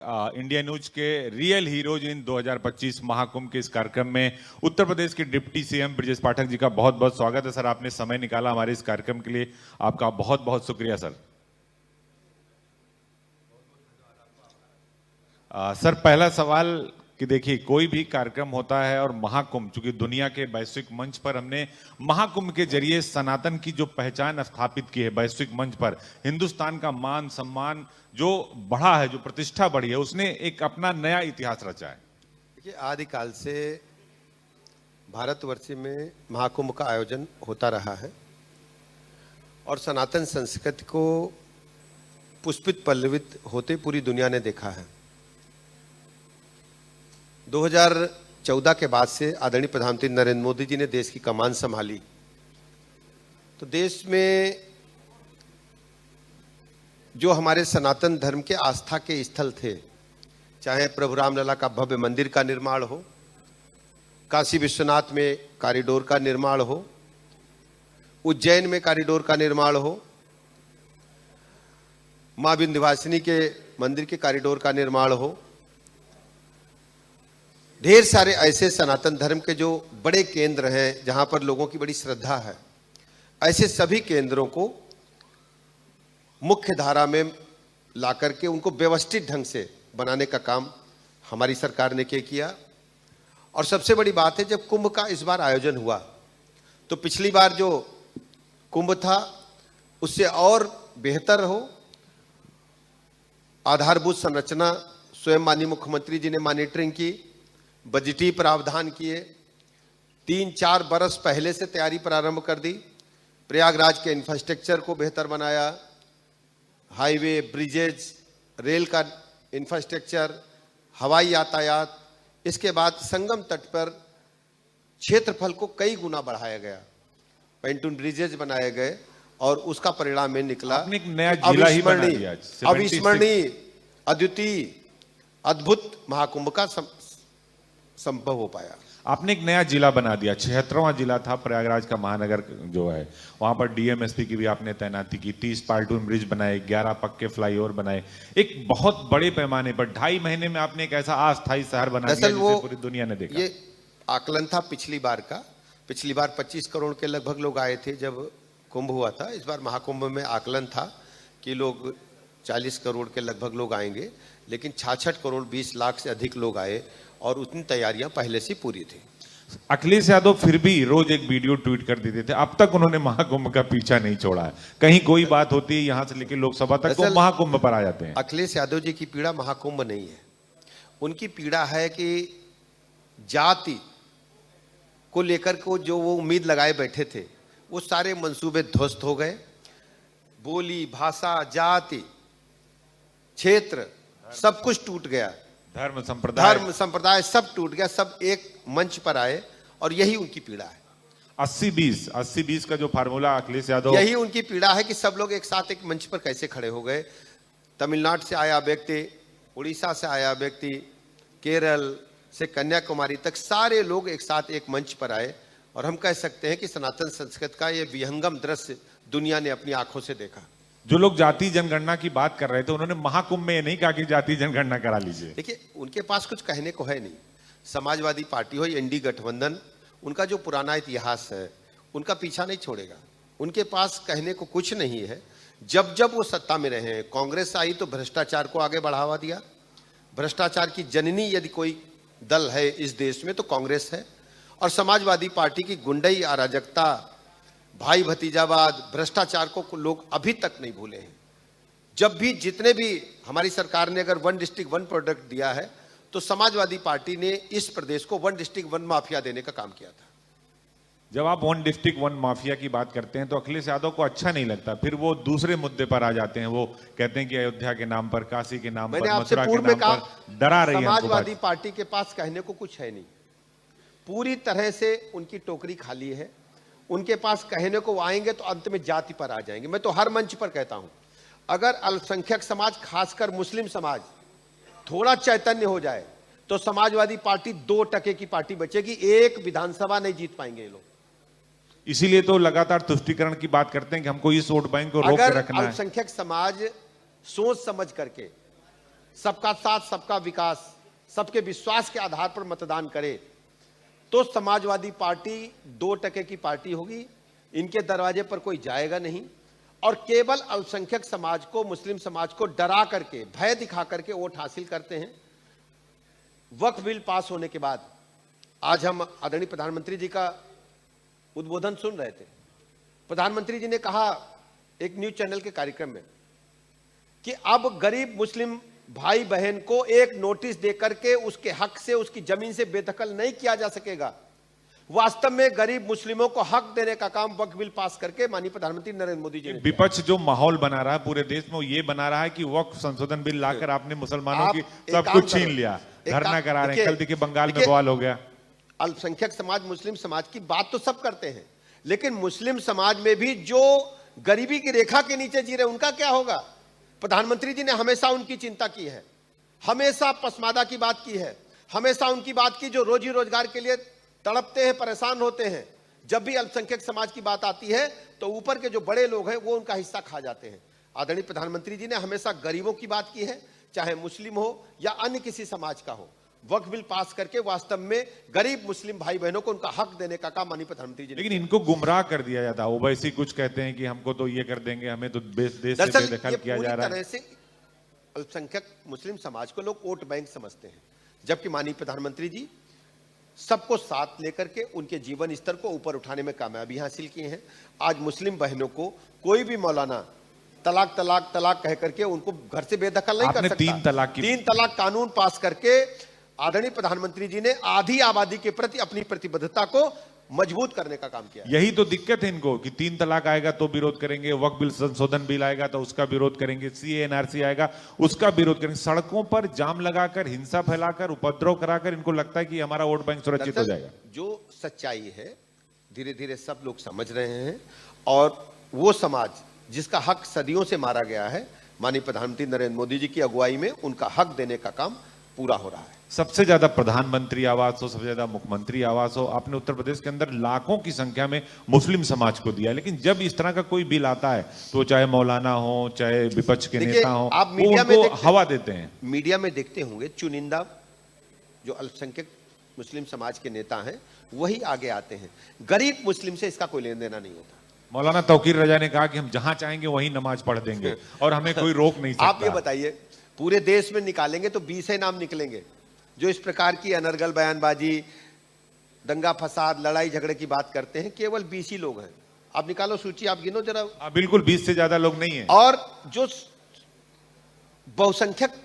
India news के real heroes in 2025 Mahakumbh के इस कार्यक्रम में उत्तर प्रदेश के डिप्टी सीएम ब्रजेश पाठक जी का बहुत बहुत स्वागत है। सर, आपने समय निकाला हमारे इस कार्यक्रम के लिए, आपका बहुत बहुत शुक्रिया सर। सर, पहला सवाल कि देखिए, कोई भी कार्यक्रम होता है और महाकुंभ, चूंकि दुनिया के वैश्विक मंच पर हमने महाकुंभ के जरिए सनातन की जो पहचान स्थापित की है वैश्विक मंच पर, हिंदुस्तान का मान सम्मान जो बढ़ा है, जो प्रतिष्ठा बढ़ी है, उसने एक अपना नया इतिहास रचा है। देखिए, आदिकाल से भारतवर्ष में महाकुंभ का आयोजन होता रहा है और सनातन संस्कृति को पुष्पित पल्लवित होते पूरी दुनिया ने देखा है। 2014 के बाद से आदरणीय प्रधानमंत्री नरेंद्र मोदी जी ने देश की कमान संभाली, तो देश में जो हमारे सनातन धर्म के आस्था के स्थल थे, चाहे प्रभु रामलला का भव्य मंदिर का निर्माण हो, काशी विश्वनाथ में कॉरिडोर का निर्माण हो, उज्जैन में कॉरिडोर का निर्माण हो, मां विंध्यवासिनी के मंदिर के कॉरिडोर का निर्माण हो, ढेर सारे ऐसे सनातन धर्म के जो बड़े केंद्र हैं जहां पर लोगों की बड़ी श्रद्धा है, ऐसे सभी केंद्रों को मुख्य धारा में ला करके उनको व्यवस्थित ढंग से बनाने का काम हमारी सरकार ने किया। और सबसे बड़ी बात है, जब कुंभ का इस बार आयोजन हुआ तो पिछली बार जो कुंभ था उससे और बेहतर हो, आधारभूत संरचना स्वयं माननीय मुख्यमंत्री जी ने मॉनिटरिंग की, बजटीय प्रावधान किए, 3-4 बरस पहले से तैयारी प्रारंभ कर दी, प्रयागराज के इंफ्रास्ट्रक्चर को बेहतर बनाया, हाईवे, ब्रिजेज, रेल का इंफ्रास्ट्रक्चर, हवाई यातायात, इसके बाद संगम तट पर क्षेत्रफल को कई गुना बढ़ाया गया, पेंटून ब्रिजेज बनाए गए और उसका परिणाम में निकला अविस्मरणीय, अद्वितीय, अद्भुत महाकुंभ का संभव हो पाया। आपने एक नया जिला बना दिया, 76वां जिला था प्रयागराज का महानगर जो है, वहां पर डीएमएसपी की भी आपने तैनाती की, 30 पार्टून ब्रिज बनाए, 11 पक्के फ्लाईओवर बनाए, एक बहुत बड़े पैमाने पर 2.5 महीने में आपने एक ऐसा अस्थायी शहर बना दिया जिसे पूरी दुनिया ने देखा। ये आकलन था पिछली बार का, पिछली बार 25 करोड़ के लगभग लोग आए थे जब कुंभ हुआ था। इस बार महाकुंभ में आकलन था कि लोग 40 करोड़ के लगभग लोग आएंगे, लेकिन 66 करोड़ 20 लाख से अधिक लोग आए और उतनी तैयारियां पहले से पूरी थी। अखिलेश यादव फिर भी रोज एक वीडियो ट्वीट कर देते थे, अब तक उन्होंने महाकुंभ का पीछा नहीं छोड़ा है। कहीं कोई बात होती है यहां से लेकर लोकसभा तक तो महाकुंभ पर आ जाते हैं। अखिलेश यादव जी की पीड़ा महाकुंभ नहीं है, उनकी पीड़ा है कि जाति को लेकर को जो वो उम्मीद लगाए बैठे थे वो सारे मंसूबे ध्वस्त हो गए। बोली, भाषा, जाति, क्षेत्र सब कुछ टूट गया, धर्म संप्रदाय सब टूट गया, सब एक मंच पर आए और यही उनकी पीड़ा है। 80-20 का जो फार्मूला अखिलेश यादव, यही उनकी पीड़ा है कि सब लोग एक साथ एक मंच पर कैसे खड़े हो गए। तमिलनाडु से आया व्यक्ति, उड़ीसा से आया व्यक्ति, केरल से कन्याकुमारी तक सारे लोग एक साथ एक मंच पर आए और हम कह सकते हैं कि सनातन संस्कृति का यह विहंगम दृश्य दुनिया ने अपनी आंखों से देखा। जो लोग जाति जनगणना की बात कर रहे थे, उन्होंने महाकुंभ में ये नहीं कहा कि जाति जनगणना करा लीजिए। देखिए, उनके पास कुछ कहने को है नहीं। समाजवादी पार्टी हो, एनडीए गठबंधन, उनका जो पुराना इतिहास है उनका पीछा नहीं छोड़ेगा। उनके पास कहने को कुछ नहीं है। जब जब वो सत्ता में रहे हैं, कांग्रेस आई तो भ्रष्टाचार को आगे बढ़ावा दिया। भ्रष्टाचार की जननी यदि कोई दल है इस देश में तो कांग्रेस है। और समाजवादी पार्टी की गुंडई, अराजकता, भाई भतीजावाद, भ्रष्टाचार को लोग अभी तक नहीं भूले हैं। जब भी जितने भी हमारी सरकार ने अगर 1 डिस्ट्रिक्ट 1 प्रोडक्ट दिया है तो समाजवादी पार्टी ने इस प्रदेश को 1 डिस्ट्रिक्ट 1 माफिया देने का काम किया था। जब आप 1 डिस्ट्रिक्ट 1 माफिया की बात करते हैं तो अखिलेश यादव को अच्छा नहीं लगता, फिर वो दूसरे मुद्दे पर आ जाते हैं। वो कहते हैं कि अयोध्या के नाम पर, काशी के नाम पर, मथुरा के नाम पर डरा रही है। समाजवादी पार्टी के पास कहने को कुछ है नहीं, पूरी तरह से उनकी टोकरी खाली है। उनके पास कहने को आएंगे तो अंत में जाति पर आ जाएंगे। मैं तो हर मंच पर कहता हूं, अगर अल्पसंख्यक समाज, खासकर मुस्लिम समाज थोड़ा चैतन्य हो जाए तो समाजवादी पार्टी 2% की पार्टी बचेगी, एक विधानसभा नहीं जीत पाएंगे ये लोग। इसीलिए तो लगातार तुष्टीकरण की बात करते हैं कि हमको इस वोट बैंक को रोक के रखना है। अल्पसंख्यक समाज सोच समझ करके सबका साथ सबका विकास, सबके विश्वास के आधार पर मतदान करे तो समाजवादी पार्टी 2% की पार्टी होगी। इनके दरवाजे पर कोई जाएगा नहीं और केवल अल्पसंख्यक समाज को, मुस्लिम समाज को डरा करके, भय दिखा करके वोट हासिल करते हैं। वक्फ बिल पास होने के बाद आज हम आदरणीय प्रधानमंत्री जी का उद्बोधन सुन रहे थे। प्रधानमंत्री जी ने कहा एक न्यूज चैनल के कार्यक्रम में कि अब गरीब मुस्लिम भाई बहन को एक नोटिस देकर के उसके हक से, उसकी जमीन से बेदखल नहीं किया जा सकेगा। वास्तव में गरीब मुस्लिमों को हक देने का काम वक्फ बिल पास करके माननीय प्रधानमंत्री नरेंद्र मोदी जी ने विपक्ष जो माहौल बना रहा है पूरे देश में, वो ये बना रहा है कि वक्फ संशोधन बिल लाकर आपने मुसलमानों की सब कुछ छीन लिया, धरना करा रहे हैं। कल देखिए बंगाल में बवाल हो गया। अल्पसंख्यक समाज, मुस्लिम समाज की बात तो सब करते हैं, लेकिन मुस्लिम समाज में भी जो गरीबी की रेखा के नीचे जी रहे उनका क्या होगा? प्रधानमंत्री जी ने हमेशा उनकी चिंता की है, हमेशा पसमादा की बात की है, हमेशा उनकी बात की जो रोजी रोजगार के लिए तड़पते हैं, परेशान होते हैं। जब भी अल्पसंख्यक समाज की बात आती है तो ऊपर के जो बड़े लोग हैं वो उनका हिस्सा खा जाते हैं। आदरणीय प्रधानमंत्री जी ने हमेशा गरीबों की बात की है, चाहे मुस्लिम हो या अन्य किसी समाज का हो। वक्फ बिल पास करके वास्तव में गरीब मुस्लिम भाई बहनों को उनका हक देने का काम माननीय प्रधानमंत्री जी ने। लेकिन इनको गुमराह कर दिया जाता है। ओवैसी कुछ कहते हैं कि हमको तो ये कर देंगे, हमें तो देश से बेदखल किया जा रहा है। अल्पसंख्यक मुस्लिम समाज को लोग वोट बैंक समझते हैं, जबकि माननीय प्रधानमंत्री जी सबको साथ लेकर के उनके जीवन स्तर को ऊपर उठाने में कामयाबी हासिल की है। आज मुस्लिम बहनों को कोई भी मौलाना तलाक तलाक तलाक कह करके उनको घर से बेदखल नहीं कर सकता। तीन तलाक कानून पास करके आदरणीय प्रधानमंत्री जी ने आधी आबादी के प्रति अपनी प्रतिबद्धता को मजबूत करने का काम किया। यही तो दिक्कत है इनको कि 3 तलाक आएगा तो विरोध करेंगे, वक्फ बिल संशोधन बिल आएगा तो उसका विरोध करेंगे, सीए एनआरसी आएगा उसका विरोध करेंगे। सड़कों पर जाम लगाकर, हिंसा फैलाकर, उपद्रव कराकर इनको लगता है कि हमारा वोट बैंक सुरक्षित हो जाएगा। जो सच्चाई है धीरे धीरे सब लोग समझ रहे हैं और वो समाज जिसका हक सदियों से मारा गया है, माननीय प्रधानमंत्री नरेंद्र मोदी जी की अगुवाई में उनका हक देने का काम पूरा हो रहा है। सबसे ज्यादा प्रधानमंत्री आवास हो, सबसे ज्यादा मुख्यमंत्री आवास हो, आपने उत्तर प्रदेश के अंदर लाखों की संख्या में मुस्लिम समाज को दिया। लेकिन जब इस तरह का कोई बिल आता है तो चाहे मौलाना हो, चाहे विपक्ष के नेता हो, आप मीडिया में हवा देते हैं। मीडिया में देखते होंगे चुनिंदा जो अल्पसंख्यक मुस्लिम समाज के नेता हैं वही आगे आते हैं। गरीब मुस्लिम से इसका कोई लेन देना नहीं होता। मौलाना तौकीर रजा ने कहा कि हम जहां चाहेंगे वहीं नमाज पढ़ देंगे और हमें कोई रोक नहीं सकता। आप ये बताइए, पूरे देश में निकालेंगे तो 20 नाम निकलेंगे जो इस प्रकार की अनर्गल बयानबाजी, दंगा फसाद, लड़ाई झगड़े की बात करते हैं। केवल 20 ही लोग हैं। आप निकालो सूची, आप गिनो जरा। बिल्कुल 20 से ज्यादा लोग नहीं है। और जो बहुसंख्यक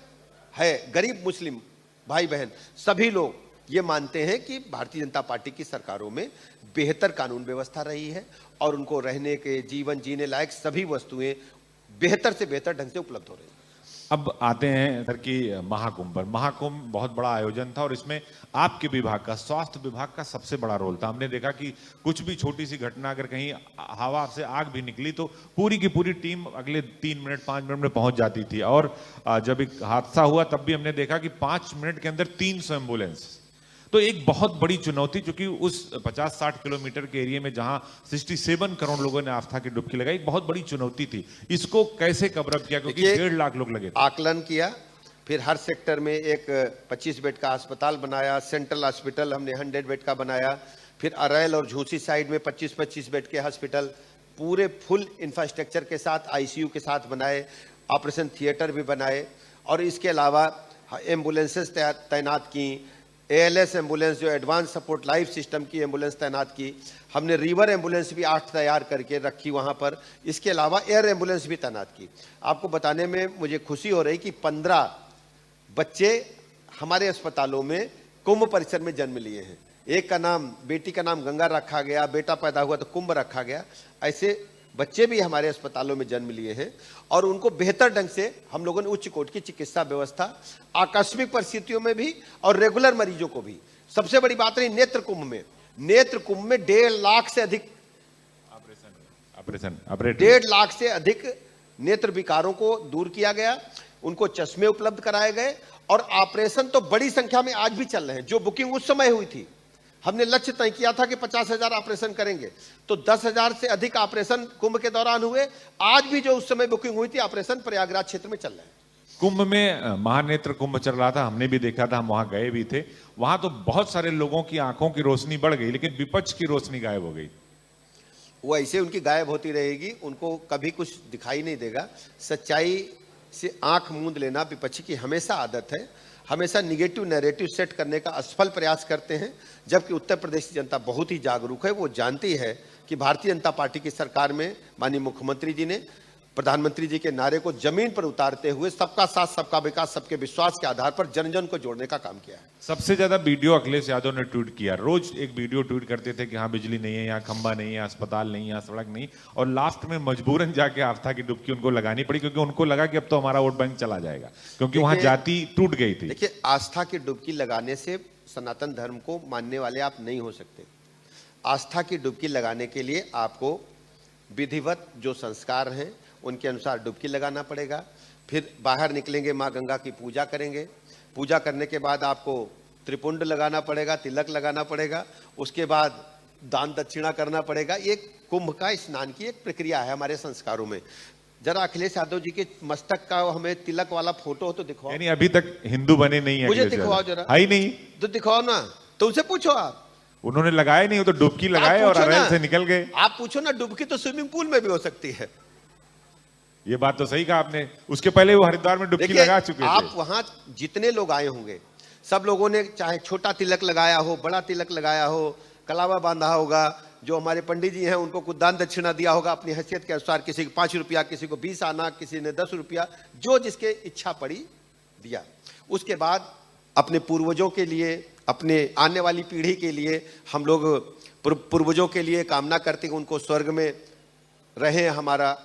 है, गरीब मुस्लिम भाई बहन, सभी लोग ये मानते हैं कि भारतीय जनता पार्टी की सरकारों में बेहतर कानून व्यवस्था रही है और उनको रहने के, जीवन जीने लायक सभी वस्तुएं बेहतर से बेहतर ढंग से उपलब्ध हो रही है। अब आते हैं इधर की महाकुंभ पर। महाकुंभ बहुत बड़ा आयोजन था और इसमें आपके विभाग का, स्वास्थ्य विभाग का सबसे बड़ा रोल था। हमने देखा कि कुछ भी छोटी सी घटना, अगर कहीं हवा से आग भी निकली तो पूरी की पूरी टीम अगले 3 मिनट 5 मिनट में पहुंच जाती थी। और जब एक हादसा हुआ तब भी हमने देखा कि 5 मिनट के अंदर 300 एम्बुलेंस। तो एक बहुत बड़ी चुनौती, क्योंकि उस 50-60 किलोमीटर के एरिया में जहां 67 करोड़ लोगों ने आस्था की डुबकी लगाई, एक बहुत बड़ी चुनौती थी। इसको कैसे कवर अप किया, क्योंकि 1.5 लाख लोग लगे थे। आकलन किया, फिर हर सेक्टर में एक 25 बेड का अस्पताल बनाया, सेंट्रल हॉस्पिटल हमने 100 बेड का बनाया, फिर अरैल और झूसी साइड में 25-25 बेड के हॉस्पिटल पूरे फुल इंफ्रास्ट्रक्चर के साथ, आईसीयू के साथ बनाए, ऑपरेशन थिएटर भी बनाए। और इसके अलावा एम्बुलेंसेस तैनात की, एएलएस एम्बुलेंस जो एडवांस सपोर्ट लाइफ सिस्टम की एम्बुलेंस तैनात की। हमने रिवर एम्बुलेंस भी 8 तैयार करके रखी वहां पर। इसके अलावा एयर एम्बुलेंस भी तैनात की। आपको बताने में मुझे खुशी हो रही कि 15 बच्चे हमारे अस्पतालों में कुंभ परिसर में जन्म लिए हैं। एक का नाम, बेटी का नाम गंगा रखा गया, बेटा पैदा हुआ तो कुंभ रखा गया। ऐसे बच्चे भी हमारे अस्पतालों में जन्म लिए हैं और उनको बेहतर ढंग से हम लोगों ने उच्च कोटि की चिकित्सा व्यवस्था, आकस्मिक परिस्थितियों में भी और रेगुलर मरीजों को भी। सबसे बड़ी बात रही नेत्र कुंभ में। नेत्र कुंभ में 1.5 लाख से अधिक ऑपरेशन 1.5 लाख से अधिक नेत्र विकारों को दूर किया गया, उनको चश्मे उपलब्ध कराए गए। और ऑपरेशन तो बड़ी संख्या में आज भी चल रहे हैं। जो बुकिंग उस समय हुई थी, हमने लक्ष्य तय किया था कि 50,000 ऑपरेशन करेंगे, तो 10,000 से अधिक ऑपरेशन कुंभ के दौरान हुए। आज भी जो उस समय बुकिंग हुई थी, ऑपरेशन प्रयागराज क्षेत्र में चल रहे हैं। कुंभ में महानेत्र कुंभ चल रहा था, हमने भी देखा था, हम वहां गए भी थे। वहां तो बहुत सारे लोगों की आंखों की रोशनी बढ़ गई, लेकिन विपक्ष की रोशनी गायब हो गई। वो ऐसे उनकी गायब होती रहेगी, उनको कभी कुछ दिखाई नहीं देगा। सच्चाई से आंख मूंद लेना विपक्षी की हमेशा आदत है। हमेशा निगेटिव नैरेटिव सेट करने का असफल प्रयास करते हैं, जबकि उत्तर प्रदेश की जनता बहुत ही जागरूक है। वो जानती है कि भारतीय जनता पार्टी की सरकार में माननीय मुख्यमंत्री जी ने प्रधानमंत्री जी के नारे को जमीन पर उतारते हुए सबका साथ, सबका विकास, सबके विश्वास के आधार पर जन जन को जोड़ने का काम किया है। सबसे ज्यादा वीडियो अखिलेश यादव ने ट्वीट किया। रोज एक वीडियो ट्वीट करते थे कि यहाँ बिजली नहीं है, यहाँ खंबा नहीं है, अस्पताल नहीं है, यहाँ सड़क नहीं, और लास्ट में मजबूरन जाके आस्था की डुबकी उनको लगानी पड़ी, क्योंकि उनको लगा कि अब तो हमारा वोट बैंक चला जाएगा, क्योंकि वहां जाति टूट गई थी। देखिए, आस्था की डुबकी लगाने से सनातन धर्म को मानने वाले आप नहीं हो सकते। आस्था की डुबकी लगाने के लिए आपको विधिवत जो संस्कार हैं उनके अनुसार डुबकी लगाना पड़ेगा। फिर बाहर निकलेंगे, माँ गंगा की पूजा करेंगे। पूजा करने के बाद आपको त्रिपुंड लगाना पड़ेगा, तिलक लगाना पड़ेगा। उसके बाद दान दक्षिणा करना पड़ेगा। ये कुंभ का स्नान की एक प्रक्रिया है हमारे संस्कारों में। जरा अखिलेश यादव जी के मस्तक का हमें तिलक वाला फोटो हो तो दिखवाओ। यानी अभी तक हिंदू बने नहीं है, मुझे दिखवाओ जरा। है ही नहीं तो दिखवाओ ना, तुमसे पूछो। आप उन्होंने लगाए नहीं, वो तो डुबकी लगाए और अरेल से निकल गए। आप पूछो ना, डुबकी तो स्विमिंग पूल में भी हो सकती है। ये बात तो सही कहा आपने। उसके पहले वो हरिद्वार में डुबकी लगा चुके थे। आप वहां जितने लोग आए होंगे, सब लोगों ने चाहे छोटा तिलक लगाया हो, बड़ा तिलक लगाया हो, कलावा बांधा होगा। जो हमारे पंडित जी हैं उनको कुछ दान दक्षिणा दिया होगा अपनी हैसियत के अनुसार। किसी को 5 रुपया, किसी को 20 आना, किसी ने 10 रुपया, जो जिसके इच्छा पड़ी दिया। उसके बाद अपने पूर्वजों के लिए, अपने आने वाली पीढ़ी के लिए हम लोग पूर्वजों के लिए कामना करते हैं, उनको स्वर्ग में रहे, हमारा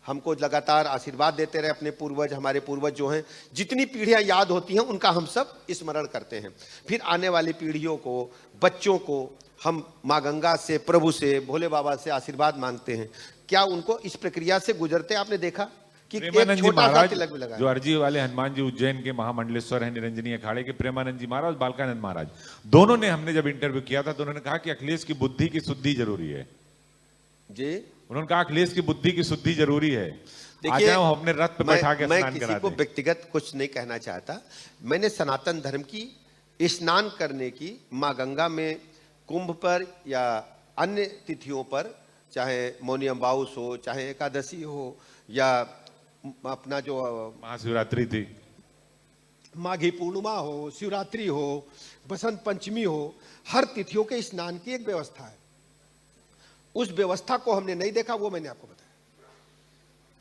हमको लगातार आशीर्वाद देते रहे अपने पूर्वज। हमारे पूर्वज जो हैं, जितनी पीढ़ियां याद होती हैं उनका हम सब स्मरण करते हैं। फिर आने वाली पीढ़ियों को, बच्चों को हम माँ गंगा से, प्रभु से, भोले बाबा से आशीर्वाद मांगते हैं। क्या उनको इस प्रक्रिया से गुजरते आपने देखा कि एक छोटा सा तिलक भी लगा? जो अर्जी वाले हनुमान जी उज्जैन के महामंडलेश्वर हैं, निरंजनी अखाड़े के प्रेमानंद जी महाराज, बालकानंद महाराज, दोनों ने, हमने जब इंटरव्यू किया था तो उन्होंने कहा कि अखिलेश की बुद्धि की शुद्धि जरूरी है जी। उन्होंने कहा अखिलेश की बुद्धि की शुद्धि जरूरी है। देखिए, हम अपने रथ पे बैठा के मैं स्नान किसी कराते को व्यक्तिगत कुछ नहीं कहना चाहता। मैंने सनातन धर्म की स्नान करने की, माँ गंगा में कुंभ पर या अन्य तिथियों पर, चाहे मौनी अमावस हो, चाहे एकादशी हो, या अपना जो महाशिवरात्रि थी, माघी पूर्णिमा हो, शिवरात्रि हो, बसंत पंचमी हो, हर तिथियों के स्नान की एक व्यवस्था है। उस व्यवस्था को हमने नहीं देखा, वो मैंने आपको बताया।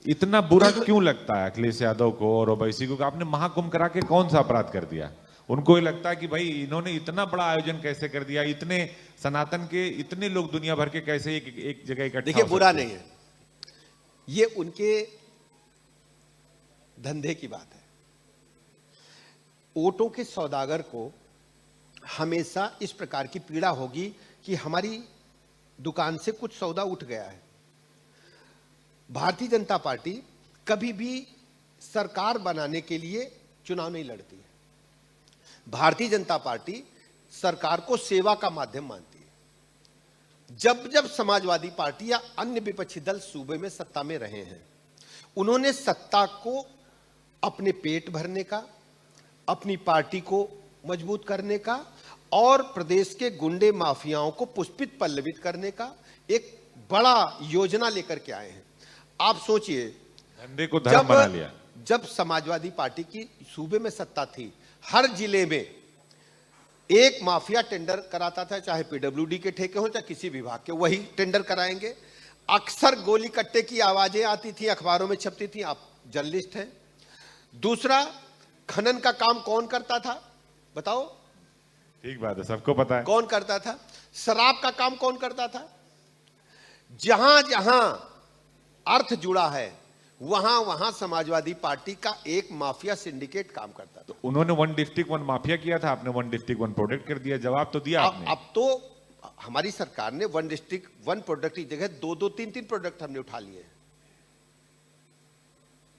इतना बुरा क्यों लगता है अखिलेश यादव को और ओवैसी को? आपने महाकुंभ करा के कौन सा अपराध कर दिया? उनको ये लगता है कि भाई इन्होंने इतना बड़ा आयोजन कैसे कर दिया, इतने सनातन के इतने लोग दुनिया भर के कैसे एक जगह इकट्ठा? देखिए, बुरा नहीं है, ये उनके धंधे की बात है। वोटों के सौदागर को हमेशा इस प्रकार की पीड़ा होगी कि हमारी दुकान से कुछ सौदा उठ गया है। भारतीय जनता पार्टी कभी भी सरकार बनाने के लिए चुनाव नहीं लड़ती है। भारतीय जनता पार्टी सरकार को सेवा का माध्यम मानती है। जब जब समाजवादी पार्टी या अन्य विपक्षी दल सूबे में सत्ता में रहे हैं, उन्होंने सत्ता को अपने पेट भरने का, अपनी पार्टी को मजबूत करने का और प्रदेश के गुंडे माफियाओं को पुष्पित पल्लवित करने का एक बड़ा योजना लेकर के आए हैं। आप सोचिए, धंधे को धर्म बना लिया। जब समाजवादी पार्टी की सूबे में सत्ता थी, हर जिले में एक माफिया टेंडर कराता था, चाहे पीडब्ल्यूडी के ठेके हो, चाहे किसी विभाग के, वही टेंडर कराएंगे। अक्सर गोली कट्टे की आवाजें आती थी, अखबारों में छपती थी, आप जर्नलिस्ट हैं। दूसरा, खनन का काम कौन करता था बताओ? ठीक बात है, सबको पता है कौन करता था। शराब का काम कौन करता था? जहां जहां अर्थ जुड़ा है, वहां वहां समाजवादी पार्टी का एक माफिया सिंडिकेट काम करता था। उन्होंने 1 डिस्ट्रिक्ट 1 माफिया किया था, आपने 1 डिस्ट्रिक्ट 1 प्रोडक्ट कर दिया। जवाब तो दिया आपने। अब तो हमारी सरकार ने 1 डिस्ट्रिक्ट 1 प्रोडक्ट की जगह 2-2, 3-3 प्रोडक्ट हमने उठा लिए।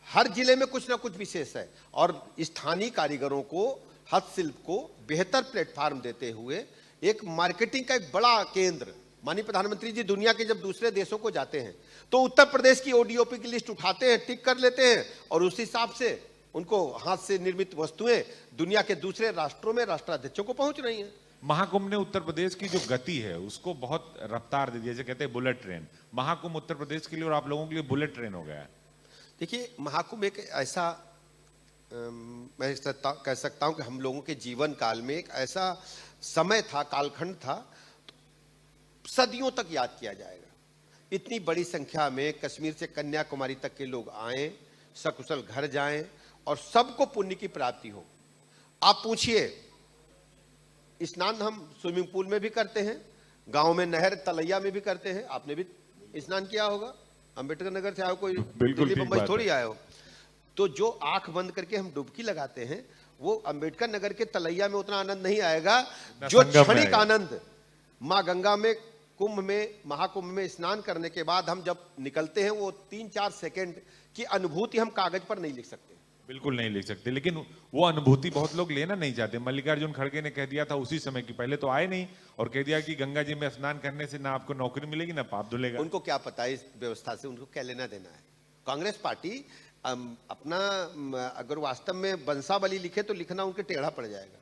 हर जिले में कुछ ना कुछ विशेष है, और स्थानीय कारीगरों को, हस्तशिल्प को बेहतर प्लेटफॉर्म देते हुए एक मार्केटिंग का एक बड़ा केंद्र। माननीय प्रधानमंत्री जी दुनिया के जब दूसरे देशों को जाते हैं तो उत्तर प्रदेश की ओडीओपी की लिस्ट उठाते हैं, टिक कर लेते हैं, और उस हिसाब से उनको हाथ से निर्मित वस्तुएं दुनिया के दूसरे राष्ट्रों में राष्ट्राध्यक्षों को पहुंच रही हैं। महाकुंभ ने उत्तर प्रदेश की जो गति है उसको बहुत रफ्तार दे दी, जैसे कहते हैं बुलेट ट्रेन। महाकुंभ उत्तर प्रदेश के लिए और आप लोगों के लिए बुलेट ट्रेन हो गया है। देखिए, महाकुंभ एक ऐसा मैं कह सकता हूं कि हम लोगों के जीवन काल में एक ऐसा समय था, कालखंड था, सदियों तक याद किया जाएगा। इतनी बड़ी संख्या में कश्मीर से कन्याकुमारी तक के लोग आए, सकुशल घर जाएं और सबको पुण्य की प्राप्ति हो। आप पूछिए, स्नान हम स्विमिंग पूल में भी करते हैं, गांव में नहर तलैया में भी करते हैं। आपने भी स्नान किया होगा, अंबेडकर नगर से आए हो, कोई दिल्ली मुंबई थोड़ी आए हो। तो जो आंख बंद करके हम डुबकी लगाते हैं वो अंबेडकर नगर के तलैया में उतना आनंद नहीं आएगा जो क्षणिक आनंद मां गंगा में कुंभ में, महाकुंभ में स्नान करने के बाद हम जब निकलते हैं, वो 3-4 सेकंड की अनुभूति हम कागज पर नहीं लिख सकते। बिल्कुल नहीं लिख सकते, लेकिन वो अनुभूति बहुत लोग लेना नहीं चाहते। मल्लिकार्जुन खड़गे ने कह दिया था उसी समय की, पहले तो आए नहीं, और कह दिया कि गंगा जी में स्नान करने से ना आपको नौकरी मिलेगी ना पाप धुलेगा। उनको क्या पता है इस व्यवस्था से, उनको क्या लेना देना है। कांग्रेस पार्टी अपना, अगर वास्तव में बंसावली लिखे तो लिखना उनके टेढ़ा पड़ जाएगा।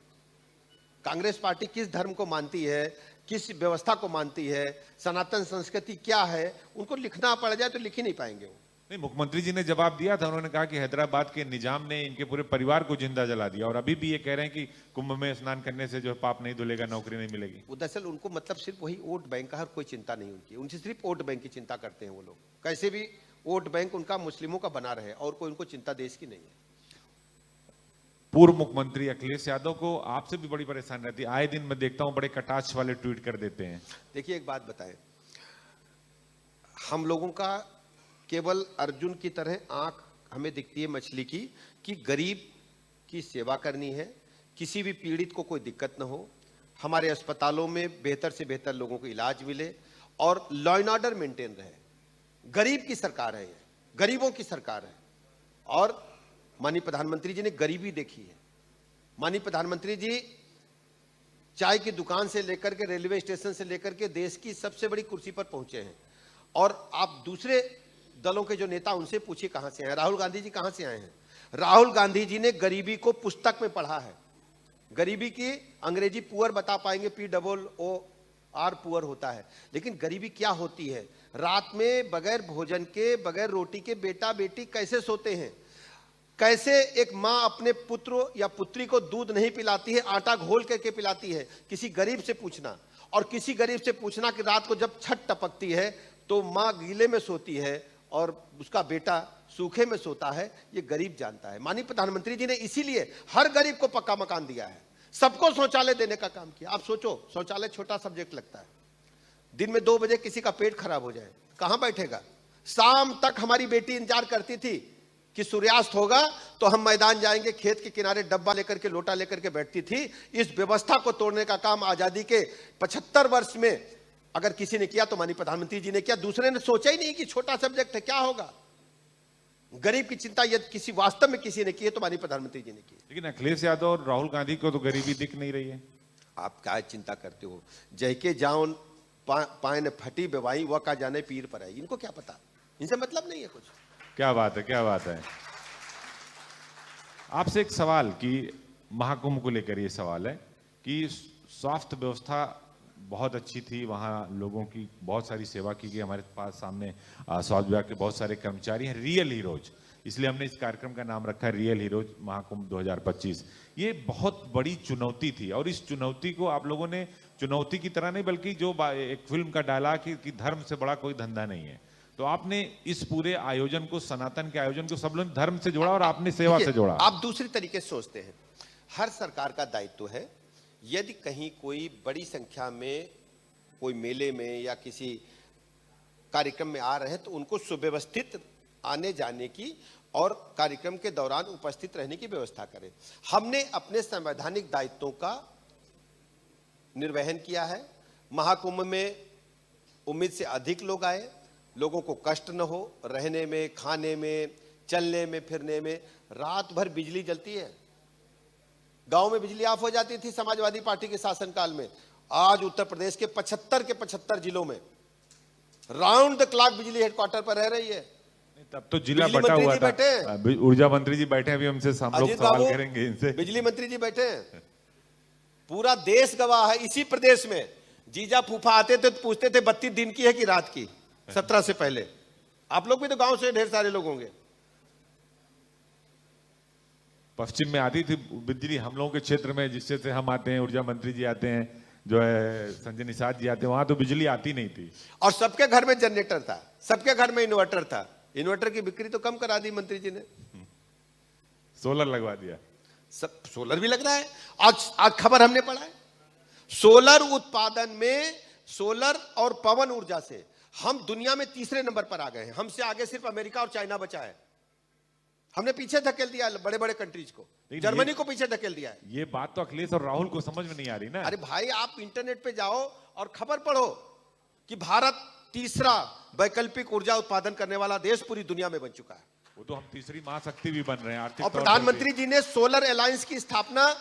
कांग्रेस पार्टी किस धर्म को मानती है, किस व्यवस्था को मानती है, सनातन संस्कृति क्या है, उनको लिखना पड़ जाए तो लिख ही नहीं पाएंगे वो। नहीं, मुख्यमंत्री जी ने जवाब दिया था, उन्होंने कहा कि हैदराबाद के निजाम ने इनके पूरे परिवार को जिंदा जला दिया, और अभी भी ये कह रहे हैं कि कुंभ में स्नान करने से जो है पाप नहीं धुलेगा, नौकरी नहीं मिलेगी। वो दरअसल उनको मतलब सिर्फ वही वोट बैंक का, हर कोई चिंता नहीं उनकी, उनसे सिर्फ वोट बैंक की चिंता करते हैं वो लोग। कैसे भी वोट बैंक उनका मुस्लिमों का बना रहे, और कोई उनको चिंता देश की नहीं है। पूर्व मुख्यमंत्री अखिलेश यादव को आपसे भी बड़ी परेशानी रहती है, आए दिन मैं देखता हूं बड़े कटाक्ष वाले ट्वीट कर देते हैं। देखिए, एक बात बताएं, हम लोगों का केवल अर्जुन की तरह आंख हमें दिखती है मछली की, कि गरीब की सेवा करनी है, किसी भी पीड़ित को कोई दिक्कत ना हो, हमारे अस्पतालों में बेहतर से बेहतर लोगों को इलाज मिले और लॉ एंड ऑर्डर मेंटेन रहे। गरीब की सरकार है ये, गरीबों की सरकार है। और माननीय प्रधानमंत्री जी ने गरीबी देखी है। माननीय प्रधानमंत्री जी चाय की दुकान से लेकर के रेलवे स्टेशन से लेकर के देश की सबसे बड़ी कुर्सी पर पहुंचे हैं। और आप दूसरे दलों के जो नेता, उनसे पूछिए कहां से आए। राहुल गांधी जी कहां से आए हैं? राहुल गांधी जी ने गरीबी को पुस्तक में पढ़ा है। गरीबी की अंग्रेजी पुअर बता पाएंगे, POOR पुअर होता है, लेकिन गरीबी क्या होती है? रात में बगैर भोजन के, बगैर रोटी के बेटा बेटी कैसे सोते हैं? कैसे एक माँ अपने पुत्र या पुत्री को दूध नहीं पिलाती है, आटा घोल करके पिलाती है? किसी गरीब से पूछना, और किसी गरीब से पूछना कि रात को जब छत टपकती है तो माँ गीले में सोती है और उसका बेटा सूखे में सोता है, ये गरीब जानता है। माननीय प्रधानमंत्री जी ने इसीलिए हर गरीब को पक्का मकान दिया है, सबको शौचालय देने का काम किया। आप सोचो, शौचालय छोटा सब्जेक्ट लगता है, दिन में 2 बजे किसी का पेट खराब हो जाए, कहां बैठेगा? शाम तक हमारी बेटी इंतजार करती थी कि सूर्यास्त होगा तो हम मैदान जाएंगे, खेत के किनारे डब्बा लेकर के, लोटा लेकर के बैठती थी। इस व्यवस्था को तोड़ने का काम आजादी के 75 वर्ष में अगर किसी ने किया तो माननीय प्रधानमंत्री जी ने किया। दूसरे ने सोचा ही नहीं कि छोटा सब्जेक्ट है, क्या होगा। गरीब की चिंता यदि किसी वास्तव में किसी ने की है तो माननीय प्रधानमंत्री जी ने की। लेकिन अखिलेश यादव और राहुल गांधी को तो गरीबी दिख नहीं रही है। आप क्या चिंता करते हो? जय के जाओ पायन फटी बेवाई वह का जाने पीर पर है। इनको क्या पता, इनसे मतलब नहीं है कुछ। क्या बात है, क्या बात है। आपसे एक सवाल कि महाकुंभ को लेकर ये सवाल है कि स्वास्थ्य व्यवस्था बहुत अच्छी थी, वहाँ लोगों की बहुत सारी सेवा की गई। हमारे पास सामने स्वास्थ्य विभाग के बहुत सारे कर्मचारी हैं, रियल हीरोज, इसलिए हमने इस कार्यक्रम का नाम रखा है रियल हीरोज महाकुंभ 2025। ये बहुत बड़ी चुनौती थी, और इस चुनौती को आप लोगों ने चुनौती की तरह नहीं, बल्कि जो एक फिल्म का डायलॉग कि धर्म से बड़ा कोई धंधा नहीं है, तो आपने इस पूरे आयोजन को, सनातन के आयोजन को सब लोग धर्म से जोड़ा और आपने सेवा से जोड़ा। आप दूसरी तरीके से सोचते हैं। हर सरकार का दायित्व है, यदि कहीं कोई बड़ी संख्या में कोई मेले में या किसी कार्यक्रम में आ रहे हैं तो उनको सुव्यवस्थित आने जाने की और कार्यक्रम के दौरान उपस्थित रहने की व्यवस्था करें। हमने अपने संवैधानिक दायित्वों का निर्वहन किया है। महाकुंभ में उम्मीद से अधिक लोग आए, लोगों को कष्ट न हो रहने में, खाने में, चलने में, फिरने में। रात भर बिजली जलती है, गांव में बिजली ऑफ हो जाती थी समाजवादी पार्टी के शासनकाल में। आज उत्तर प्रदेश के 75 जिलों में राउंड द क्लॉक बिजली हेडक्वार्टर पर रह रही है। तब तो जिला बिजली बटा मंत्री हुआ जी था। बैठे हैं। अभी ऊर्जा मंत्री जी बैठे हैं, अभी हमसे हम लोग अजीत सवाल बाबू, करेंगे इनसे। बिजली मंत्री जी बैठे हैं। पूरा देश गवाह है। इसी प्रदेश में जीजा फूफा आते थे तो पूछते थे 32 दिन की है कि रात की, 17 से पहले। आप लोग भी तो गांव से ढेर सारे लोग होंगे। पश्चिम में आती थी बिजली हम लोगों के क्षेत्र में, जिससे से हम आते हैं, ऊर्जा मंत्री जी आते हैं, जो है संजय निषाद जी आते हैं, वहां तो बिजली आती नहीं थी। और सबके घर में जनरेटर था, सबके घर में इन्वर्टर था। इन्वर्टर की बिक्री तो कम करा दी मंत्री जी ने। सोलर लगवा दिया। सब सोलर भी लग रहा है। आज खबर हमने पढ़ा है, सोलर उत्पादन में, सोलर और पवन ऊर्जा से हम दुनिया में तीसरे नंबर पर आ गए हैं। हमसे आगे सिर्फ अमेरिका और चाइना बचा है। हमने पीछे धकेल दिया बड़े बड़े कंट्रीज को, जर्मनी को पीछे धकेल दिया है। ये बात तो अखिलेश और राहुल को समझ में नहीं आ रही ना। अरे भाई, आप इंटरनेट पे जाओ और खबर पढ़ो कि भारत तीसरा वैकल्पिक ऊर्जा उत्पादन करने वाला देश पूरी दुनिया में बन चुका है। वो तो हम तीसरी महाशक्ति भी बन रहे हैं आर्थिक और तौर पर प्रधानमंत्री जी ने सोलर अलायंस की स्थापना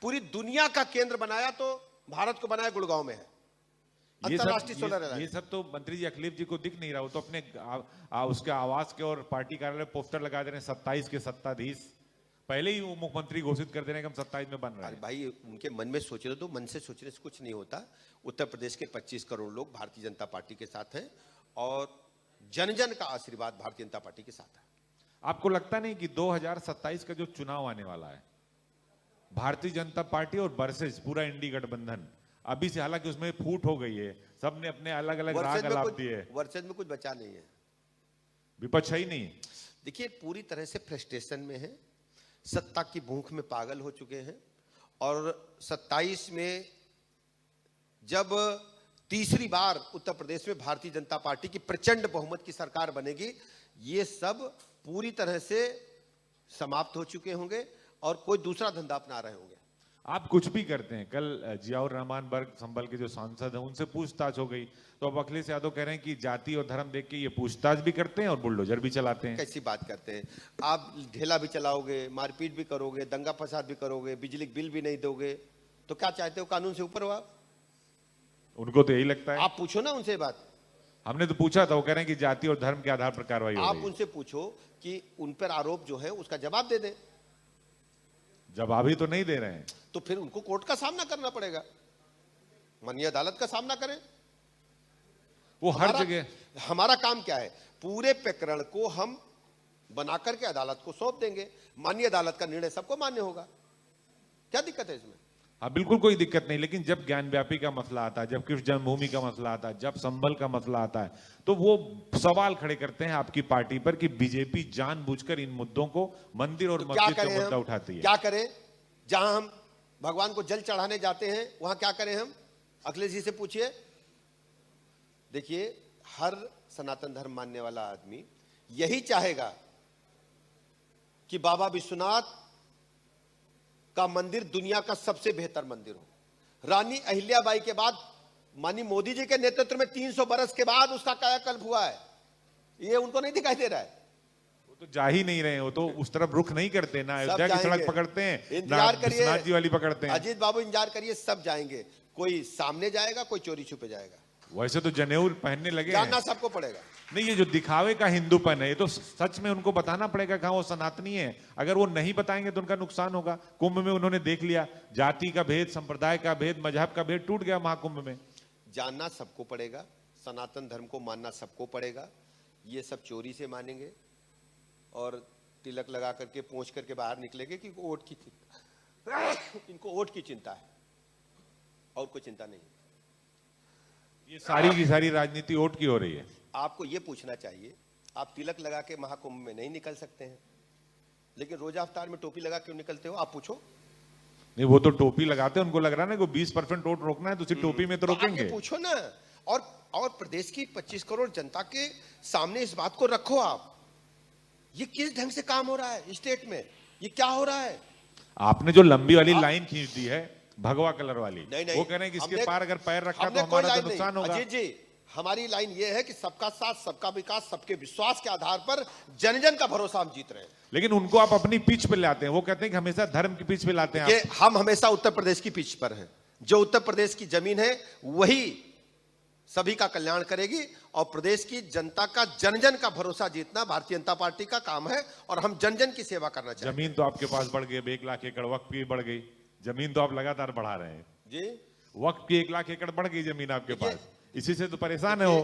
पूरी दुनिया का केंद्र बनाया, तो भारत को बनाया गुड़गांव में है अंतरराष्ट्रीय सोलर ये अलायंस। सब तो मंत्री जी अखिलेश जी को दिख नहीं रहा। वो तो अपने उसके आवास के और पार्टी कार्यालय पोस्टर लगा दे रहे हैं 27 के सत्ताधीश। पहले ही वो मुख्यमंत्री घोषित कर दे रहे हैं कि हम 27 में बन रहे अरे हैं। भाई, उनके मन में सोच रहे तो मन से सोचने से कुछ नहीं होता। उत्तर प्रदेश के 25 करोड़ लोग भारतीय जनता पार्टी के साथ हैं और जन जन का आशीर्वाद भारतीय जनता पार्टी के साथ है। आपको लगता नहीं कि 2027 का जो चुनाव आने वाला है, भारतीय जनता पार्टी और वर्सेस पूरा इंडी गठबंधन, अभी से हालांकि उसमें फूट हो गई है, सबने अपने अलग अलग राग अलाप दिए, वर्सेज में कुछ बचा नहीं है, विपक्ष है ही नहीं। देखिए पूरी तरह से फ्रस्ट्रेशन में है, सत्ता की भूख में पागल हो चुके हैं। और 27 में जब तीसरी बार उत्तर प्रदेश में भारतीय जनता पार्टी की प्रचंड बहुमत की सरकार बनेगी, ये सब पूरी तरह से समाप्त हो चुके होंगे और कोई दूसरा धंधा अपना रहे होंगे। आप कुछ भी करते हैं। कल जियाउर रहमान बर्ग संभल के जो सांसद हैं उनसे पूछताछ हो गई, तो अब अखिलेश यादव कह रहे हैं कि जाति और धर्म देख के ये पूछताछ भी करते हैं और बुलडोजर भी चलाते हैं। कैसी बात करते हैं आप? ढेला भी चलाओगे, मारपीट भी करोगे, दंगा फसाद भी करोगे, बिजली बिल भी नहीं दोगे, तो क्या चाहते हो? कानून से ऊपर हो आप? उनको तो यही लगता है। आप पूछो ना उनसे बात। हमने तो पूछा था, वो कह रहे हैं कि जाति और धर्म के आधार पर कार्रवाई हो आप रही है। उनसे पूछो कि उन पर आरोप जो है उसका जवाब दे दें। जवाब ही तो नहीं दे रहे हैं। तो फिर उनको कोर्ट का सामना करना पड़ेगा, माननीय अदालत का सामना करें। वो हर जगह हमारा काम क्या है? पूरे प्रकरण को हम बना करके अदालत को सौंप देंगे, माननीय अदालत का निर्णय सबको मान्य होगा। क्या दिक्कत है इसमें? हाँ, बिल्कुल कोई दिक्कत नहीं। लेकिन जब ज्ञानव्यापी का मसला आता है, जब कृष्ण जन्मभूमि का मसला आता है, जब संभल का मसला आता है, तो वो सवाल खड़े करते हैं आपकी पार्टी पर कि बीजेपी जानबूझकर इन मुद्दों को मंदिर और तो क्या मस्जिद का करें मुद्दा हम? उठाती है। क्या करें? जहां हम भगवान को जल चढ़ाने जाते हैं वहां क्या करें हम? अखिलेश जी से पूछिए। देखिए, हर सनातन धर्म मानने वाला आदमी यही चाहेगा कि बाबा विश्वनाथ का मंदिर दुनिया का सबसे बेहतर मंदिर हो। रानी अहिल्याबाई के बाद माननीय मोदी जी के नेतृत्व में 300 बरस के बाद उसका कायाकल्प हुआ है। ये उनको नहीं दिखाई दे रहा है? वो तो जा ही नहीं रहे हो, तो उस तरफ रुख नहीं करते ना। अयोध्या की सड़क पकड़ते हैं, इंतजार करिए, विश्वनाथ जी वाली पकड़ते हैं। अजीत बाबू इंतजार करिए, सब जाएंगे। कोई सामने जाएगा, कोई चोरी छुपे जाएगा। वैसे तो जनेऊ पहनने लगे हैं। जानना सबको पड़ेगा। नहीं, ये जो दिखावे का हिंदूपन है, ये तो सच में उनको बताना पड़ेगा कि वो सनातनी है। अगर वो नहीं बताएंगे तो उनका नुकसान होगा। कुंभ में उन्होंने देख लिया, जाति का भेद, संप्रदाय का भेद, मजहब का भेद टूट गया महाकुंभ में। जानना सबको पड़ेगा, सनातन धर्म को मानना सबको पड़ेगा। ये सब चोरी से मानेंगे और तिलक लगा करके पोंछ करके बाहर निकलेंगे कि वोट की चिंता इनको वोट की चिंता है और कोई चिंता नहीं। ये सारी की सारी राजनीति वोट की हो रही है। आपको ये पूछना चाहिए, आप तिलक लगा के महाकुंभ में नहीं निकल सकते हैं, लेकिन रोजा अवतार में टोपी लगा क्यों निकलते हो? आप पूछो। नहीं, वो तो टोपी लगाते हैं, उनको लग रहा है ना कि 20% वोट रोकना है, तो सिर्फ टोपी में तो आप ये रोकेंगे। पूछो ना। और प्रदेश की 25 करोड़ जनता के सामने इस बात को रखो आप, ये किस ढंग से काम हो रहा है स्टेट में, ये क्या हो रहा है? आपने जो लंबी वाली लाइन खींच दी है, भगवा कलर वाली, नहीं, वो कह रहे हैं कि इसके हमने- पार अगर पैर रखा तो हमने कोई हमारा तो लाइन नुकसान नहीं। होगा। अजीत जी, हमारी लाइन ये है कि सबका साथ, सबका विकास, सबके विश्वास के आधार पर जन जन का भरोसा हम जीत रहे हैं। लेकिन उनको आप अपनी पिच पे लाते हैं। वो कहते हैं कि हमेशा धर्म की पिच पे लाते हैं ये आप। हम हमेशा उत्तर प्रदेश की पिच पर हैं। जो उत्तर प्रदेश की जमीन है वही सभी का कल्याण करेगी और प्रदेश की जनता का जन जन का भरोसा जीतना भारतीय जनता पार्टी का काम है और हम जन जन की सेवा करना चाहते जमीन तो आपके पास बढ़ गई, 1 लाख एकड़ वक्फ की बढ़ गई, जमीन तो आप लगातार बढ़ा रहे हैं। हैं जी। वक्फ की 1 लाख एकड़ बढ़ गई जमीन आपके पास, इसी से तो परेशान है हो।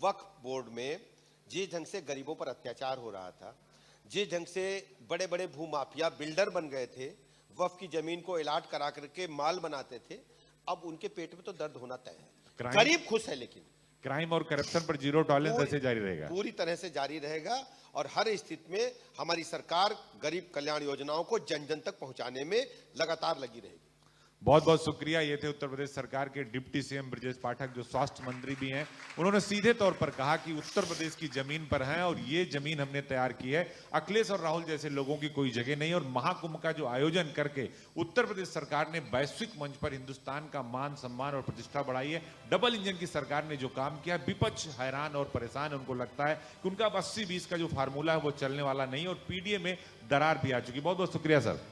वक्फ बोर्ड में जिस ढंग से गरीबों पर अत्याचार हो रहा था, जिस ढंग से बड़े बड़े भूमाफिया बिल्डर बन गए थे, वक्फ की जमीन को इलाट करा करके माल बनाते थे, अब उनके पेट में तो दर्द होना तय है। गरीब खुश है, लेकिन क्राइम और करप्शन पर 0 टॉलरेंस ऐसे जारी रहेगा, पूरी तरह से जारी रहेगा और हर स्थिति में हमारी सरकार गरीब कल्याण योजनाओं को जन जन तक पहुंचाने में लगातार लगी रहेगी। बहुत बहुत शुक्रिया। ये थे उत्तर प्रदेश सरकार के डिप्टी सीएम ब्रजेश पाठक, जो स्वास्थ्य मंत्री भी हैं। उन्होंने सीधे तौर पर कहा कि उत्तर प्रदेश की जमीन पर है और ये जमीन हमने तैयार की है, अखिलेश और राहुल जैसे लोगों की कोई जगह नहीं। और महाकुंभ का जो आयोजन करके उत्तर प्रदेश सरकार ने वैश्विक मंच पर हिंदुस्तान का मान सम्मान और प्रतिष्ठा बढ़ाई है। डबल इंजन की सरकार ने जो काम किया, विपक्ष हैरान और परेशान है। उनको लगता है कि उनका 80-20 का जो फार्मूला है वो चलने वाला नहीं और पीडीए में दरार भी आ चुकी। बहुत बहुत शुक्रिया सर।